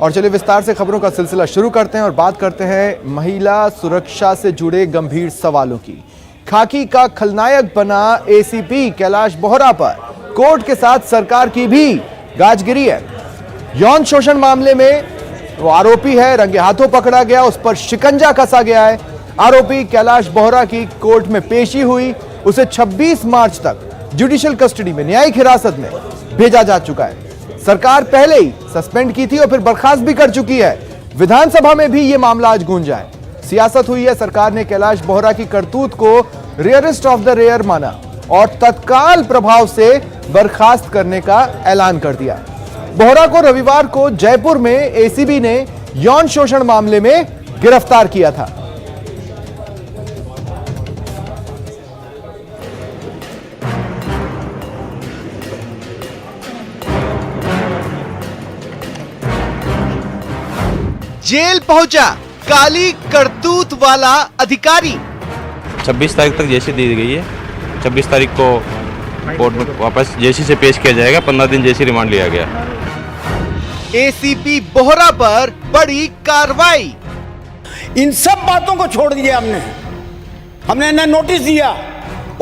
और चलिए विस्तार से खबरों का सिलसिला शुरू करते हैं और बात करते हैं महिला सुरक्षा से जुड़े गंभीर सवालों की। खाकी का खलनायक बना एसीपी कैलाश बोहरा पर कोर्ट के साथ सरकार की भी गाजगिरी है। यौन शोषण मामले में वो आरोपी है, रंगे हाथों पकड़ा गया, उस पर शिकंजा कसा गया है। आरोपी कैलाश बोहरा की कोर्ट में पेशी हुई, उसे 26 मार्च तक जुडिशियल कस्टडी में न्यायिक हिरासत में भेजा जा चुका है। सरकार पहले ही सस्पेंड की थी और फिर बर्खास्त भी कर चुकी है। विधानसभा में भी यह मामला आज गूंजा है। सियासत हुई है, सरकार ने कैलाश बोहरा की करतूत को रेयरेस्ट ऑफ द रेयर माना और तत्काल प्रभाव से बर्खास्त करने का ऐलान कर दिया। बोहरा को रविवार को जयपुर में एसीबी ने यौन शोषण मामले में गिरफ्तार किया था। जेल पहुंचा काली करतूत वाला अधिकारी। 26 तारीख तक जेसी दी गई है। 26 तारीख को कोर्ट में वापस जेसी से पेश किया जाएगा। 15 दिन जेसी रिमांड लिया गया। एसीपी बोहरा पर बड़ी कार्रवाई। इन सब बातों को छोड़ दिया हमने न नोटिस दिया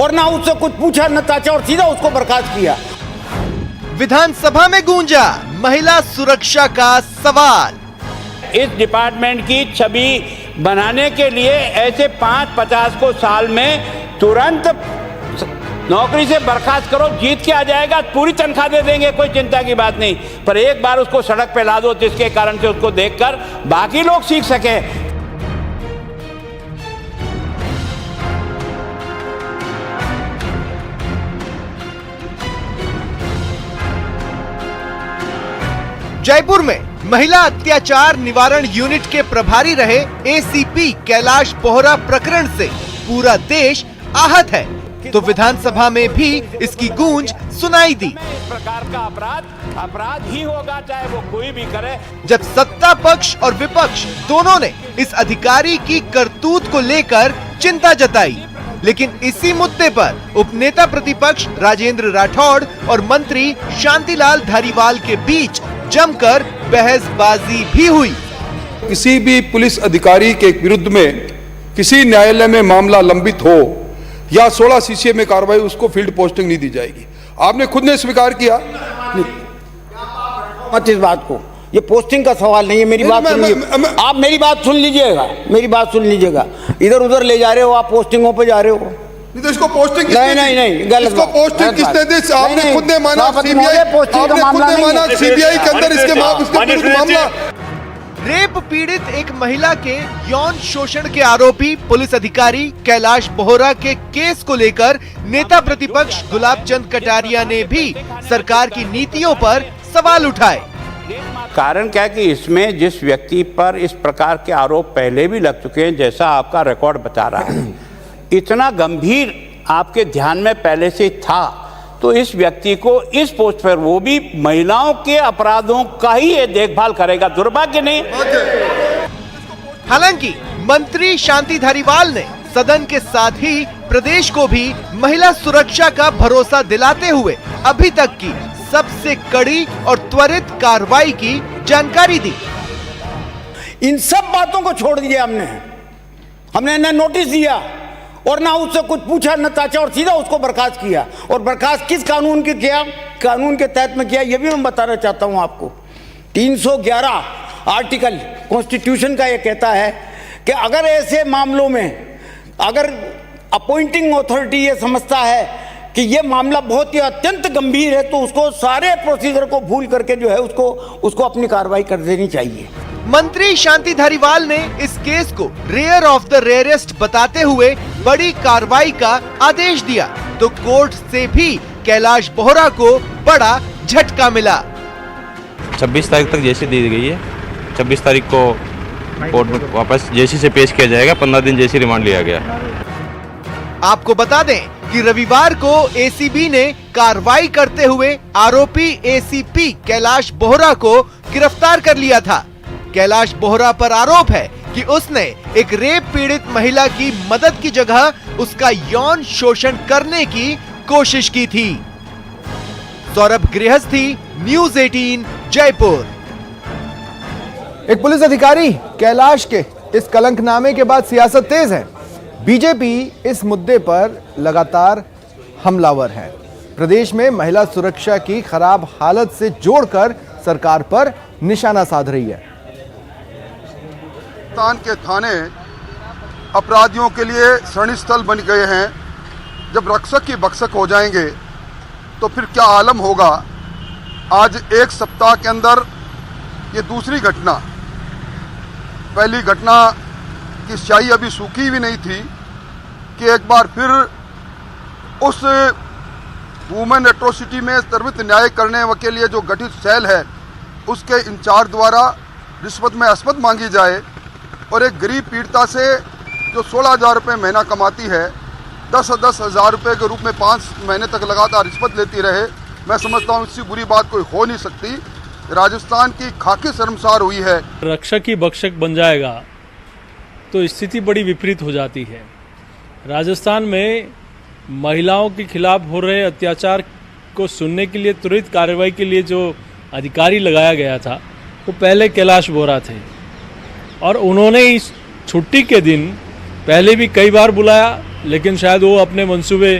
और ना उससे कुछ पूछा न ताचा और सीधा उसको बर्खास्त किया। विधानसभा में गूंजा महिला सुरक्षा का सवाल। इस डिपार्टमेंट की छवि बनाने के लिए ऐसे 5-50 को साल में तुरंत नौकरी से बर्खास्त करो, जीत के आ जाएगा, पूरी तनख्वाह दे देंगे, कोई चिंता की बात नहीं। पर एक बार उसको सड़क पे ला दो जिसके कारण से उसको देखकर बाकी लोग सीख सके। जयपुर में महिला अत्याचार निवारण यूनिट के प्रभारी रहे एसीपी कैलाश बोहरा प्रकरण से पूरा देश आहत है, तो विधानसभा में भी इसकी गूंज सुनाई दी। इस प्रकार का अपराध ही होगा, चाहे वो कोई भी करे। जब सत्ता पक्ष और विपक्ष दोनों ने इस अधिकारी की करतूत को लेकर चिंता जताई, लेकिन इसी मुद्दे पर उपनेता प्रतिपक्ष राजेंद्र राठौड़ और मंत्री शांतिलाल धारीवाल के बीच जमकर बहसबाजी भी हुई। किसी भी पुलिस अधिकारी के विरुद्ध में किसी न्यायालय में मामला लंबित हो या 16 सीसीए में कार्रवाई, उसको फील्ड पोस्टिंग नहीं दी जाएगी। आपने खुद ने स्वीकार किया। मत इस बात को, ये पोस्टिंग का सवाल नहीं है। मेरी बात सुनिए, आप मेरी बात सुन लीजिएगा, मेरी बात सुन लीजिएगा। इधर उधर ले जा रहे हो आप, पोस्टिंगों पे जा रहे हो। नहीं तो इसको पोस्टिंग नहीं गलत। इसको पोस्टिंग किसने दी? आपने खुद ने माना सीबीआई, आपने खुद ने माना सीबीआई के अंदर इसके मामला। रेप पीड़ित एक महिला के यौन शोषण के आरोपी पुलिस अधिकारी कैलाश बोहरा के केस को लेकर नेता प्रतिपक्ष गुलाब चंद कटारिया ने भी सरकार की नीतियों पर सवाल उठाए। कारण क्या है कि इसमें जिस व्यक्ति पर इस प्रकार के आरोप पहले भी लग चुके हैं, जैसा आपका रिकॉर्ड बता रहा है, इतना गंभीर आपके ध्यान में पहले से था, तो इस व्यक्ति को इस पोस्ट पर, वो भी महिलाओं के अपराधों का ही ये देखभाल करेगा, दुर्भाग्य नहीं। हालांकि मंत्री शांति धारीवाल ने सदन के साथ ही प्रदेश को भी महिला सुरक्षा का भरोसा दिलाते हुए अभी तक की सबसे कड़ी और त्वरित कार्रवाई की जानकारी दी। इन सब बातों को छोड़ दिया हमने न नोटिस दिया और ना उससे कुछ पूछा न ताचा और सीधा उसको बर्खास्त किया। और बर्खास्त किस कानून के किया, कानून के तहत में किया, यह भी मैं बताना चाहता हूं आपको। 311 आर्टिकल कॉन्स्टिट्यूशन का यह कहता है कि अगर ऐसे मामलों में अगर अपॉइंटिंग अथॉरिटी ये समझता है कि ये मामला बहुत ही अत्यंत गंभीर है, तो उसको सारे प्रोसीजर को भूल करके जो है उसको अपनी कार्रवाई कर देनी चाहिए। मंत्री शांति धारीवाल ने इस केस को रेयर ऑफ द रेयरेस्ट बताते हुए बड़ी कार्रवाई का आदेश दिया, तो कोर्ट से भी कैलाश बोहरा को बड़ा झटका मिला। 26 तारीख तक जेसी दी गई है। 26 तारीख को कोर्ट में वापस जेसी से पेश किया जाएगा। 15 दिन जेसी रिमांड लिया गया। आपको बता दें कि रविवार को एसीबी ने कार्रवाई करते हुए आरोपी एसीपी कैलाश बोहरा को गिरफ्तार कर लिया था। कैलाश बोहरा पर आरोप है कि उसने एक रेप पीड़ित महिला की मदद की जगह उसका यौन शोषण करने की कोशिश की थी। सौरभ गृहस्थी, न्यूज़ 18 जयपुर। एक पुलिस अधिकारी कैलाश के इस कलंकनामे के बाद सियासत तेज है। बीजेपी इस मुद्दे पर लगातार हमलावर है। प्रदेश में महिला सुरक्षा की खराब हालत से जोड़कर सरकार पर निशाना साध रही है। पाकिस्तान के थाने अपराधियों के लिए शरण स्थल बन गए हैं। जब रक्षक की भक्षक हो जाएंगे तो फिर क्या आलम होगा। आज एक सप्ताह के अंदर ये दूसरी घटना, पहली घटना की स्याही अभी सूखी भी नहीं थी कि एक बार फिर उस वुमेन एट्रोसिटी में त्वरित न्याय करने के लिए जो गठित सेल है उसके इंचार्ज द्वारा रिश्वत में अस्पत मांगी जाए और एक गरीब पीड़िता से जो 16,000 रुपये महीना कमाती है 10,000 रुपये के रूप में 5 महीने तक लगातार रिश्वत लेती रहे, मैं समझता हूँ इससे बुरी बात कोई हो नहीं सकती। राजस्थान की खाकी शर्मसार हुई है। रक्षक ही भक्षक बन जाएगा तो स्थिति बड़ी विपरीत हो जाती है। राजस्थान में महिलाओं के खिलाफ हो रहे अत्याचार को सुनने के लिए त्वरित कार्रवाई के लिए जो अधिकारी लगाया गया था वो पहले कैलाश बोहरा थे और उन्होंने इस छुट्टी के दिन पहले भी कई बार बुलाया, लेकिन शायद वो अपने मंसूबे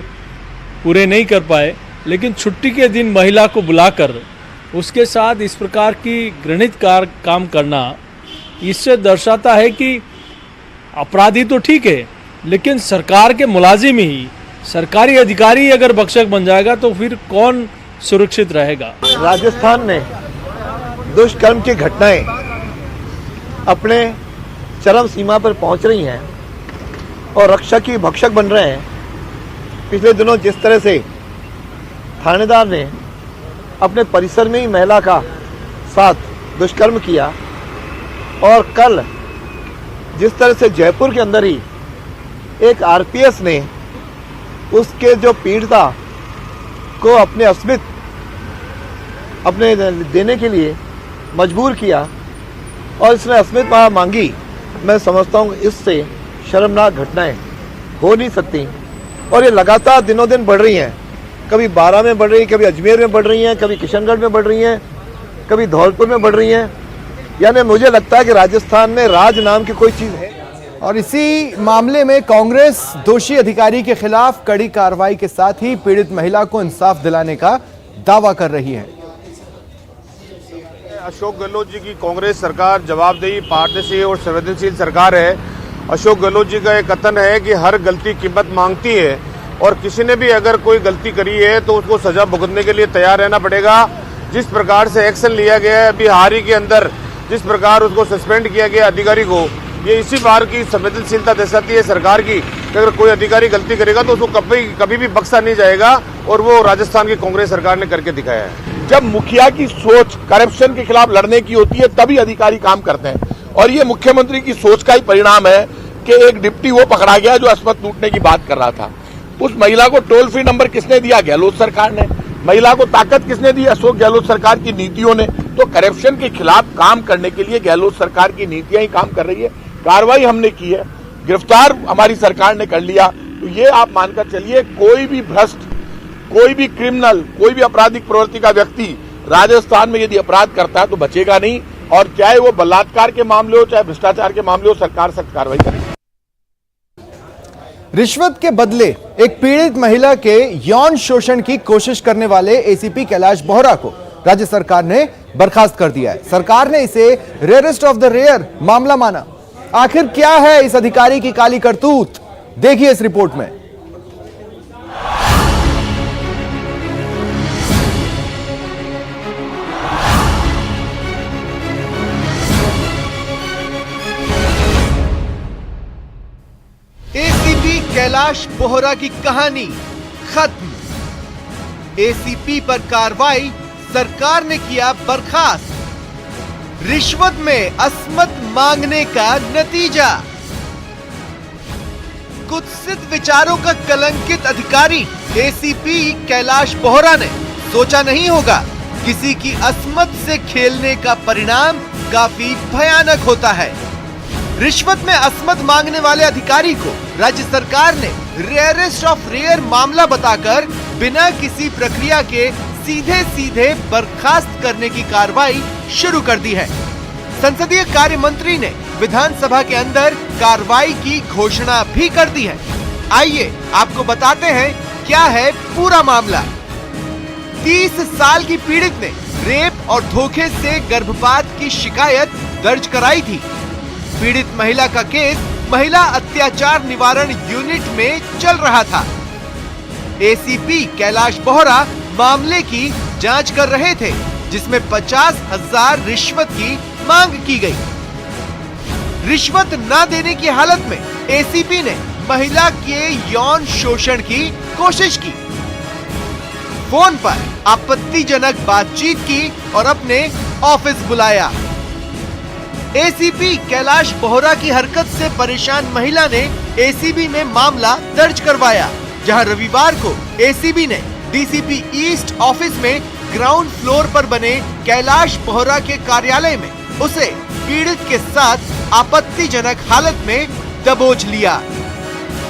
पूरे नहीं कर पाए। लेकिन छुट्टी के दिन महिला को बुलाकर उसके साथ इस प्रकार की घृणित काम करना, इससे दर्शाता है कि अपराधी तो ठीक है, लेकिन सरकार के मुलाजिम ही, सरकारी अधिकारी अगर भक्षक बन जाएगा तो फिर कौन सुरक्षित रहेगा। राजस्थान में दुष्कर्म की घटनाएं अपने चरम सीमा पर पहुंच रही हैं और रक्षक ही भक्षक बन रहे हैं। पिछले दिनों जिस तरह से थानेदार ने अपने परिसर में ही महिला का साथ दुष्कर्म किया और कल जिस तरह से जयपुर के अंदर ही एक आरपीएस ने उसके जो पीड़िता को अपने अस्मित अपने देने के लिए मजबूर किया और इसने अस्मित मांगी, मैं समझता हूँ इससे शर्मनाक घटनाएं हो नहीं सकती और ये लगातार दिनों दिन बढ़ रही हैं। कभी बारा में बढ़ रही है, कभी अजमेर में बढ़ रही हैं, कभी किशनगढ़ में बढ़ रही हैं, कभी धौलपुर में बढ़ रही हैं। यानी मुझे लगता है कि राजस्थान में राज नाम की कोई चीज़ है। और इसी मामले में कांग्रेस दोषी अधिकारी के खिलाफ कड़ी कार्रवाई के साथ ही पीड़ित महिला को इंसाफ दिलाने का दावा कर रही है। अशोक गहलोत जी की कांग्रेस सरकार जवाबदेही, पारदर्शी और संवेदनशील सरकार है। अशोक गहलोत जी का एक कथन है कि हर गलती कीमत मांगती है और किसी ने भी अगर कोई गलती करी है तो उसको सजा भुगतने के लिए तैयार रहना पड़ेगा। जिस प्रकार से एक्शन लिया गया है बिहारी के अंदर, जिस प्रकार उसको सस्पेंड किया गया अधिकारी को, ये इसी बार की संवेदनशीलता दर्शाती है सरकार की कि अगर कोई अधिकारी गलती करेगा तो उसको कभी भी बख्शा नहीं जाएगा और वो राजस्थान की कांग्रेस सरकार ने करके दिखाया है। जब मुखिया की सोच करप्शन के खिलाफ लड़ने की होती है तभी अधिकारी काम करते हैं और ये मुख्यमंत्री की सोच का ही परिणाम है कि एक डिप्टी वो पकड़ा गया जो अस्पत लूटने की बात कर रहा था। उस महिला को टोल फ्री नंबर किसने दिया? गहलोत सरकार ने। महिला को ताकत किसने दी? अशोक गहलोत सरकार की नीतियों ने। तो करप्शन के खिलाफ काम करने के लिए गहलोत सरकार की नीतियां ही काम कर रही है। कार्रवाई हमने की है, गिरफ्तार हमारी सरकार ने कर लिया। तो ये आप मानकर चलिए कोई भी भ्रष्ट, कोई भी क्रिमिनल, कोई भी आपराधिक प्रवृत्ति का व्यक्ति राजस्थान में यदि अपराध करता है तो बचेगा नहीं। और चाहे वो बलात्कार के मामले हो, चाहे भ्रष्टाचार के मामले हो, सरकार सख्त कार्रवाई करेगी। रिश्वत के बदले एक पीड़ित महिला के यौन शोषण की कोशिश करने वाले एसीपी कैलाश बोहरा को राज्य सरकार ने बर्खास्त कर दिया है। सरकार ने इसे रेयरेस्ट ऑफ द रेयर मामला माना। आखिर क्या है इस अधिकारी की काली करतूत, देखिए इस रिपोर्ट में। एसीपी कैलाश बोहरा की कहानी खत्म। एसीपी पर कार्रवाई, सरकार ने किया बर्खास्त। रिश्वत में अस्मत मांगने का नतीजा, कुत्सित विचारों का कलंकित अधिकारी एसीपी कैलाश बोहरा ने सोचा नहीं होगा किसी की अस्मत से खेलने का परिणाम काफी भयानक होता है। रिश्वत में अस्मत मांगने वाले अधिकारी को राज्य सरकार ने रेयरेस्ट ऑफ रेयर मामला बताकर बिना किसी प्रक्रिया के सीधे सीधे बर्खास्त करने की कार्रवाई शुरू कर दी है। संसदीय कार्य मंत्री ने विधानसभा के अंदर कार्रवाई की घोषणा भी कर दी है। आइए आपको बताते हैं क्या है पूरा मामला। 30 साल की पीड़ित ने रेप और धोखे से गर्भपात की शिकायत दर्ज कराई थी। पीड़ित महिला का केस महिला अत्याचार निवारण यूनिट में चल रहा था। एसीपी कैलाश बोहरा मामले की जांच कर रहे थे, जिसमें 50,000 रिश्वत की मांग की गई। रिश्वत न देने की हालत में एसीपी ने महिला के यौन शोषण की कोशिश की, फोन पर आपत्तिजनक बातचीत की और अपने ऑफिस बुलाया। एसीपी कैलाश बोहरा की हरकत से परेशान महिला ने एसीबी में मामला दर्ज करवाया, जहां रविवार को एसीबी ने डीसीपी ईस्ट ऑफिस में ग्राउंड फ्लोर पर बने कैलाश बोहरा के कार्यालय में उसे पीड़ित के साथ आपत्तिजनक हालत में दबोच लिया।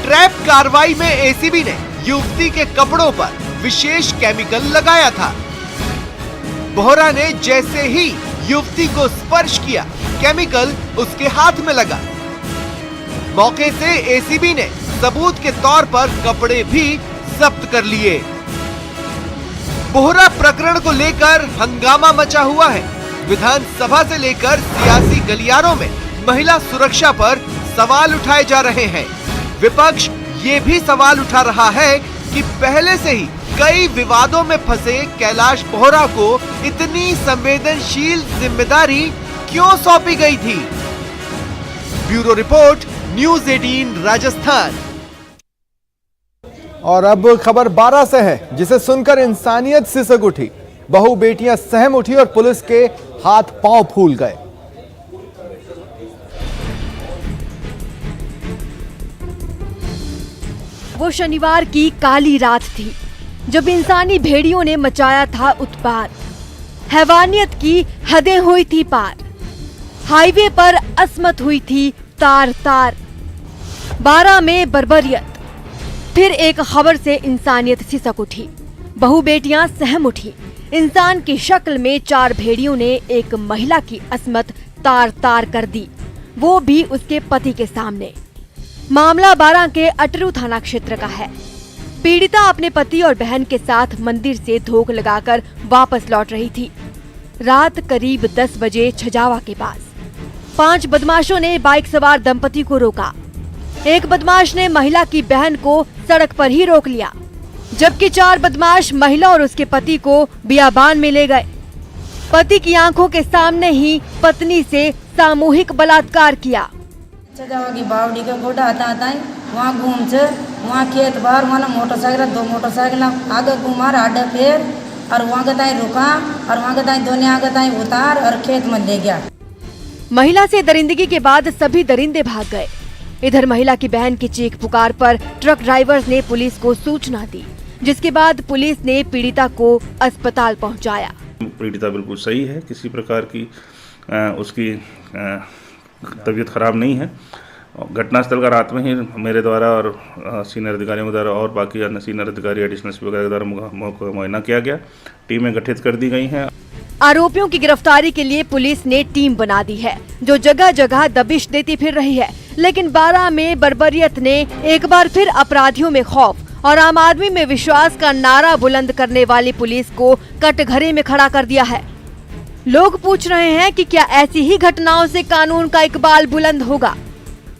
ट्रैप कार्रवाई में एसीबी ने युवती के कपड़ों पर विशेष केमिकल लगाया था। बोहरा ने जैसे ही युवती को स्पर्श किया, केमिकल उसके हाथ में लगा। मौके से एसीबी ने सबूत के तौर पर कपड़े भी जब्त कर लिए। बोहरा प्रकरण को लेकर हंगामा मचा हुआ है। विधानसभा से लेकर सियासी गलियारों में महिला सुरक्षा पर सवाल उठाए जा रहे हैं। विपक्ष ये भी सवाल उठा रहा है कि पहले से ही कई विवादों में फंसे कैलाश बोहरा को इतनी संवेदनशील जिम्मेदारी क्यों सौंपी गई थी। Bureau report, news 18 Rajasthan. और अब खबर 12 से है, जिसे सुनकर इंसानियत सिसक उठी। बहु बेटियां सहम उठी और पुलिस के हाथ पांव फूल गए। वो शनिवार की काली रात थी जब इंसानी भेड़ियों ने मचाया था उत्पात। हैवानियत की हदें हुई थी पार। हाईवे पर असमत हुई थी तार तार। 12 में बर्बरियत। फिर एक खबर से इंसानियत सिसक उठी। बहु बेटियां सहम उठी। इंसान की शक्ल में 4 भेड़ियों ने एक महिला की असमत तार तार कर दी, वो भी उसके पति के सामने। मामला 12 के अटरू थाना क्षेत्र का है। पीड़िता अपने पति और बहन के साथ मंदिर से धोख लगाकर वापस लौट रही थी। रात करीब 10 बजे छजावा के पास 5 बदमाशों ने बाइक सवार दंपति को रोका। एक बदमाश ने महिला की बहन को सड़क पर ही रोक लिया, जबकि 4 बदमाश महिला और उसके पति को बियाबान में ले गए। पति की आंखों के सामने ही पत्नी से सामूहिक बलात्कार किया। छजावा की बावड़ी के गोडा आता वहाँ घूम से वहाँ खेत बाहर वहाँ मोटरसाइकिल 2 मोटरसाइकिल आगे घुमार आडे फेर और वहाँ के ताई रुका और वहाँ के ताई दोनों आगे ताई उतार और खेत में ले गया। महिला से दरिंदगी के बाद सभी दरिंदे भाग गए। इधर महिला की बहन की चीख पुकार पर ट्रक ड्राइवर्स ने पुलिस को सूचना दी, जिसके बाद पुलिस ने पीड़िता को अस्पताल पहुंचाया। पीड़िता बिल्कुल सही है, किसी प्रकार की उसकी तबीयत खराब नहीं है। घटनास्थल का रात में ही मेरे द्वारा और सीनियर अधिकारियों के द्वारा और बाकी अन्य सीनियर अधिकारी एडिशनल एसपी वगैरह के द्वारा मुआयना किया गया। टीमें गठित कर दी गई हैं। आरोपियों की गिरफ्तारी के लिए पुलिस ने टीम बना दी है, जो जगह जगह दबिश देती फिर रही है। लेकिन 12 में बर्बरियत ने एक बार फिर अपराधियों में खौफ और आम आदमी में विश्वास का नारा बुलंद करने वाली पुलिस को कटघरे में खड़ा कर दिया है। लोग पूछ रहे हैं कि क्या ऐसी ही घटनाओं से कानून का इकबाल बुलंद होगा।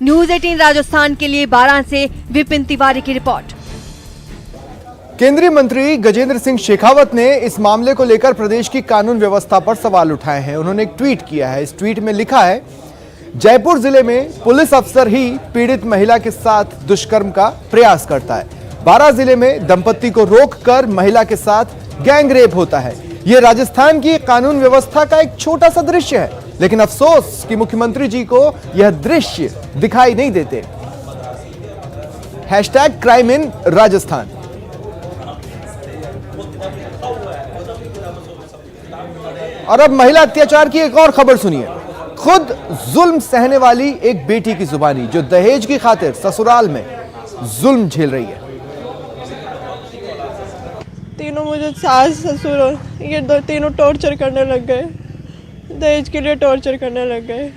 न्यूज़ 18 राजस्थान के लिए 12 से विपिन तिवारी की रिपोर्ट। केंद्रीय मंत्री गजेंद्र सिंह शेखावत ने इस मामले को लेकर प्रदेश की कानून व्यवस्था पर सवाल उठाए हैं। उन्होंने एक ट्वीट किया है। इस ट्वीट में लिखा है, जयपुर जिले में पुलिस अफसर ही पीड़ित महिला के साथ दुष्कर्म का प्रयास करता है। 12 जिले में दंपति को रोककर महिला के साथ गैंग रेप होता है। यह राजस्थान की कानून व्यवस्था का एक छोटा सा दृश्य है, लेकिन अफसोस कि मुख्यमंत्री जी को यह दृश्य दिखाई नहीं देते। #क्राइम इन राजस्थान। और अब महिला अत्याचार की एक और खबर सुनिए। खुद जुल्म सहने वाली एक बेटी की जुबानी, जो दहेज की खातिर ससुराल में जुल्म झेल रही है। तीनों मुझे सास ससुर और ये तीनों टॉर्चर करने लग गए। दहेज के लिए टॉर्चर करने लग गए।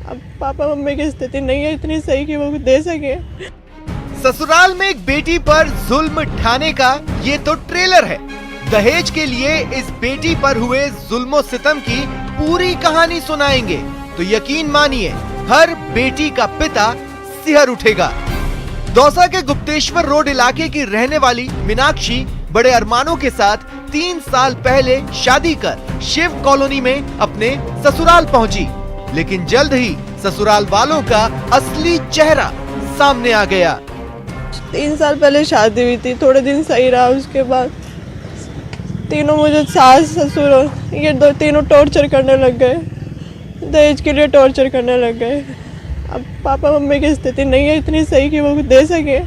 अब पापा मम्मी की स्थिति नहीं है इतनी सही कि वो दे सके। ससुराल में एक बेटी पर जुल्म ढाने का ये तो ट्रेलर है। दहेज के लिए इस बेटी पर हुए जुल्मो सितम की पूरी कहानी सुनाएंगे तो यकीन मानिए हर बेटी का पिता सिहर उठेगा। दौसा के गुप्तेश्वर रोड इलाके की रहने वाली मीनाक्षी बड़े अरमानों के साथ 3 साल पहले शादी कर शिव कॉलोनी में अपने ससुराल पहुंची, लेकिन जल्द ही ससुराल वालों का असली चेहरा सामने आ गया। 3 साल पहले शादी हुई थी, थोड़े दिन सही रहा, उसके बाद तीनों मुझे सास ससुर और ये तीनों टॉर्चर करने लग गए, दहेज के लिए टॉर्चर करने लग गए। अब पापा मम्मी की स्थिति नहीं है इतनी सही कि वो दे सके।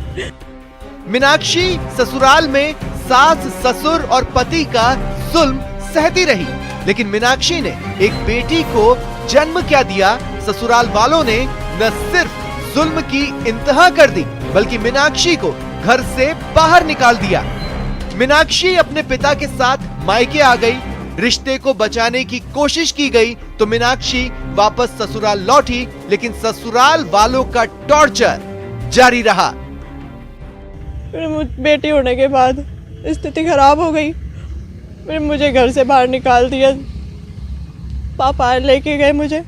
मीनाक्षी ससुराल में सास ससुर और पति का जुल्म सहती रही, लेकिन मीनाक्षी ने एक बेटी को जन्म क्या दिया। ससुराल वालों ने न सिर्फ जुल्म की इंतहा कर दी बल्कि मीनाक्षी को घर से बाहर निकाल दिया। मीनाक्षी अपने पिता के साथ मायके आ गई। रिश्ते को बचाने की कोशिश की गई तो मीनाक्षी वापस ससुराल लौटी, लेकिन ससुराल वालों का टॉर्चर जारी रहा। बेटी होने के बाद स्थिति खराब हो गई, फिर मुझे घर से बाहर निकाल दिया। पापा लेके गए मुझे।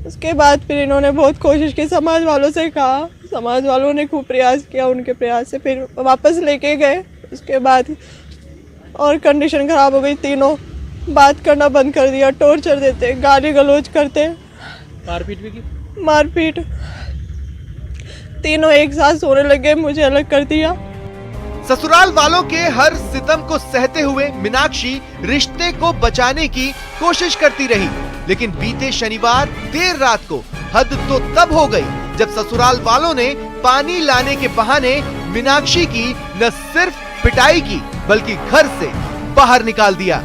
उसके बाद फिर इन्होंने बहुत कोशिश की, समाज वालों से कहा, समाज वालों ने खूब प्रयास किया, उनके प्रयास से फिर वापस लेके गए। उसके बाद और कंडीशन खराब हो गई, तीनों बात करना बंद कर दिया, टॉर्चर देते, गाली गलौज करते, मारपीट भी की। मारपीट, तीनों एक साथ सोने लगे, मुझे अलग कर दिया। ससुराल वालों के हर सितम को सहते हुए मीनाक्षी रिश्ते को बचाने की कोशिश करती रही, लेकिन बीते शनिवार देर रात को हद तो तब हो गई जब ससुराल वालों ने पानी लाने के बहाने मीनाक्षी की न सिर्फ पिटाई की बल्कि घर से बाहर निकाल दिया।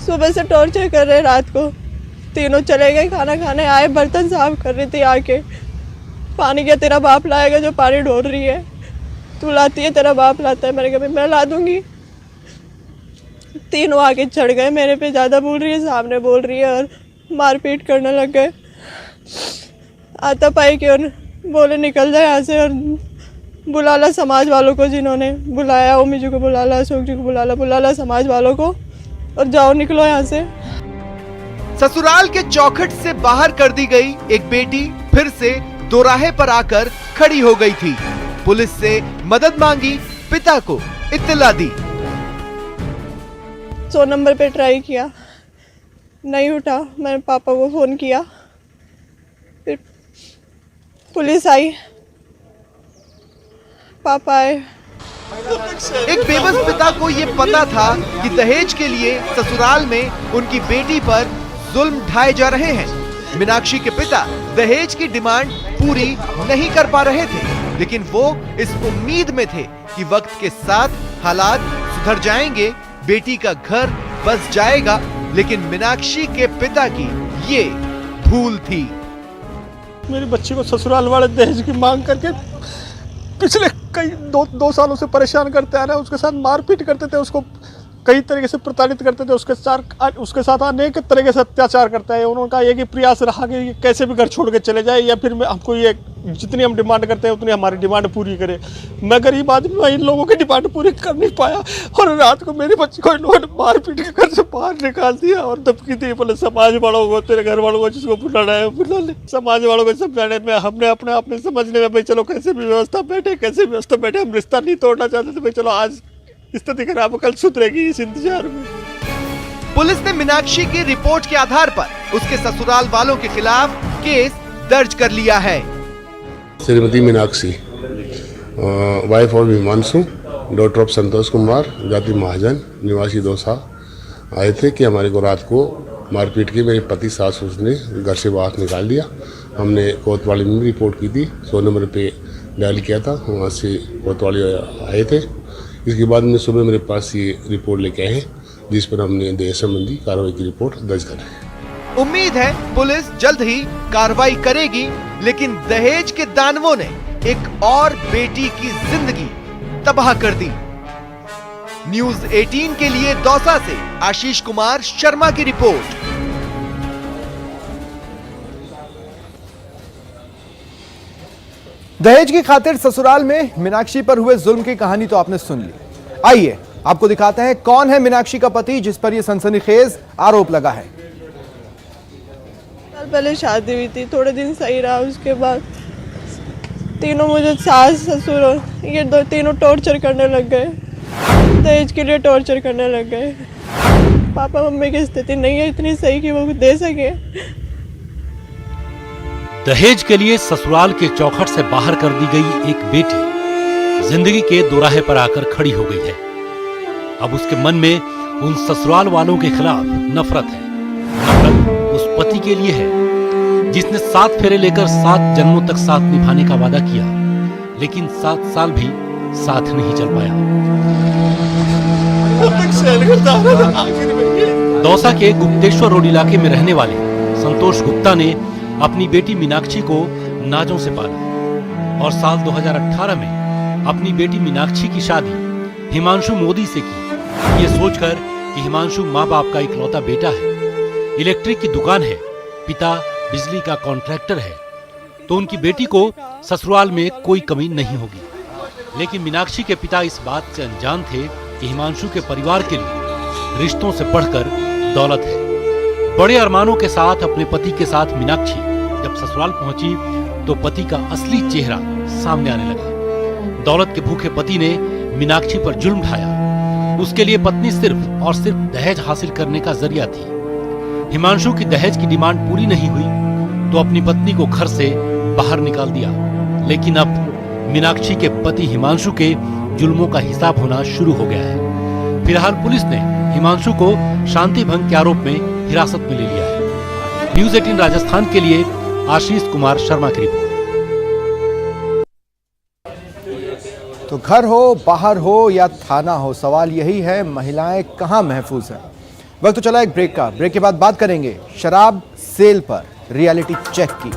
सुबह से टॉर्चर कर रहे, रात को तीनों चले गए, खाना खाने आए, बर्तन साफ कर रही थी, आके पानी क्या तेरा बाप लाएगा जो पानी ढोल रही है, तू लाती है तेरा बाप लाता है। मैंने कहा मैं ला दूंगी। तीनों आके चढ़ गए, मेरे पे ज्यादा बोल रही है, सामने बोल रही है और मारपीट करने लग गए। आता पाई कि और बोले निकल जाए यहाँ से और बुला ला समाज वालों को, जिन्होंने बुलाया, ओमी जी को बुला ला, अशोक जी को बुला ला समाज वालों को और जाओ निकलो यहाँ से। ससुराल के चौखट से बाहर कर दी गई एक बेटी फिर से दोराहे पर आकर खड़ी हो गई थी। पुलिस से मदद मांगी, पिता को इत्तला दी। 100 नंबर पे ट्राई किया, नहीं उठा। मैंने पापा को फोन किया, फिर पुलिस आई, पापा आए। एक बेबस पिता को ये पता था कि दहेज के लिए ससुराल में उनकी बेटी पर जुल्म ढाए जा रहे हैं। मीनाक्षी के पिता दहेज की डिमांड पूरी नहीं कर पा रहे थे, लेकिन वो इस उम्मीद में थे कि वक्त के साथ हालात सुधर जाएंगे, बेटी का घर बस जाएगा। लेकिन मीनाक्षी के पिता की ये भूल थी। मेरी बच्ची को ससुराल वाले दहेज की मांग करके पिछले कई दो सालों से परेशान करते आ रहे हैं। उसके साथ मारपीट करते थे, उसको कई तरीके से प्रताड़ित करते थे, उसके साथ अनेक तरीके से अत्याचार करता है। उन्होंने कहा ये कि प्रयास रहा कि कैसे भी घर छोड़ के चले जाए या फिर हमको ये जितनी हम डिमांड करते हैं उतनी हमारी डिमांड पूरी करे। मैं गरीब आदमी, मैं इन लोगों की डिमांड पूरी कर नहीं पाया और रात को मेरी बच्ची को इन लोगों ने मारपीट के घर से बाहर निकाल दिया और धमकी दी, बोले समाज वालों को, तेरे घर वालों को जिसको बुलाना है बुला ले। समाज वालों को समझाने में, हमने अपने आप में समझने में, भाई चलो कैसे भी व्यवस्था बैठे, हम रिश्ता नहीं तोड़ना चाहते थे, भाई चलो आज स्थिति खराब, कल सुधरेगी, इस इंतजार में। पुलिस ने मीनाक्षी की रिपोर्ट के आधार पर उसके ससुराल वालों के खिलाफ केस दर्ज कर लिया है। Shrimati Meenakshi, wife of Himanshu, daughter of Santosh Kumar, जाति महाजन, निवासी दौसा, आए थे कि हमारे को रात को मारपीट की मेरे पति सास ने घर से बाहर निकाल दिया। हमने कोतवाली में रिपोर्ट की थी, 100 नंबर पे डायल किया था, वहाँ से कोतवाली आए थे। इसके बाद में सुबह मेरे पास ये रिपोर्ट लेके आए हैं, जिस पर हमने दहेज संबंधी कार्रवाई की रिपोर्ट दर्ज कर रहे हैं। उम्मीद है पुलिस जल्द ही कार्रवाई करेगी, लेकिन दहेज के दानवों ने एक और बेटी की जिंदगी तबाह कर दी। न्यूज 18 के लिए दौसा से आशीष कुमार शर्मा की रिपोर्ट। दहेज की खातिर ससुराल में मीनाक्षी पर हुए जुल्म की कहानी तो आपने सुन ली। आइए आपको दिखाते हैं कौन है मीनाक्षी का पति जिस पर यह सनसनीखेज आरोप लगा है। साल पहले शादी हुई थी, थोड़े दिन सही रहा, उसके बाद तीनों मुझे सास ससुर और ये तीनों टॉर्चर करने लग गए, दहेज के लिए टॉर्चर करने लग गए। पापा मम्मी की स्थिति नहीं है इतनी सही कि वो दे सके। दहेज के लिए ससुराल के चौखट से बाहर कर दी गई एक बेटी जिंदगी के दोराहे पर आकर खड़ी हो गई है। अब उसके मन में उन ससुराल वालों के खिलाफ नफरत है। नफरत उस पति के लिए है जिसने 7 फेरे लेकर 7 जन्मों तक साथ निभाने का वादा किया, लेकिन 7 साल भी साथ नहीं चल पाया। दौसा के गुप्तेश्वर रोड इलाके में रहने वाले संतोष गुप्ता ने अपनी बेटी मीनाक्षी को नाजों से पाला और साल 2018 में अपनी बेटी मीनाक्षी की शादी हिमांशु मोदी से की, ये सोचकर कि हिमांशु माँ बाप का इकलौता बेटा है, इलेक्ट्रिक की दुकान है, पिता बिजली का कॉन्ट्रैक्टर है, तो उनकी बेटी को ससुराल में कोई कमी नहीं होगी। लेकिन मीनाक्षी के पिता इस बात से अनजान थे कि हिमांशु के परिवार के लिए रिश्तों से बढ़कर दौलत है। बड़े अरमानों के साथ अपने पति के साथ मीनाक्षी जब ससुराल पहुंची तो पति का असली चेहरा सामने आने लगा। दौलत के भूखे पति ने मीनाक्षी पर जुल्म ढाया। उसके लिए पत्नी सिर्फ और सिर्फ दहेज हासिल करने का जरिया थी। हिमांशु की दहेज की डिमांड पूरी नहीं हुई तो अपनी पत्नी को घर से बाहर निकाल दिया। लेकिन अब मीनाक्षी के पति हिमांशु के जुल्मों का हिसाब होना शुरू हो गया है। फिलहाल पुलिस ने हिमांशु को शांति भंग के आरोप में हिरासत में ले लिया है। न्यूज 18 राजस्थान के लिए आशीष कुमार शर्मा की रिपोर्ट। तो घर हो, बाहर हो या थाना हो, सवाल यही है महिलाएं कहां महफूज हैं। वक्त तो चला एक ब्रेक का। ब्रेक के बाद बात करेंगे शराब सेल पर रियलिटी चेक की।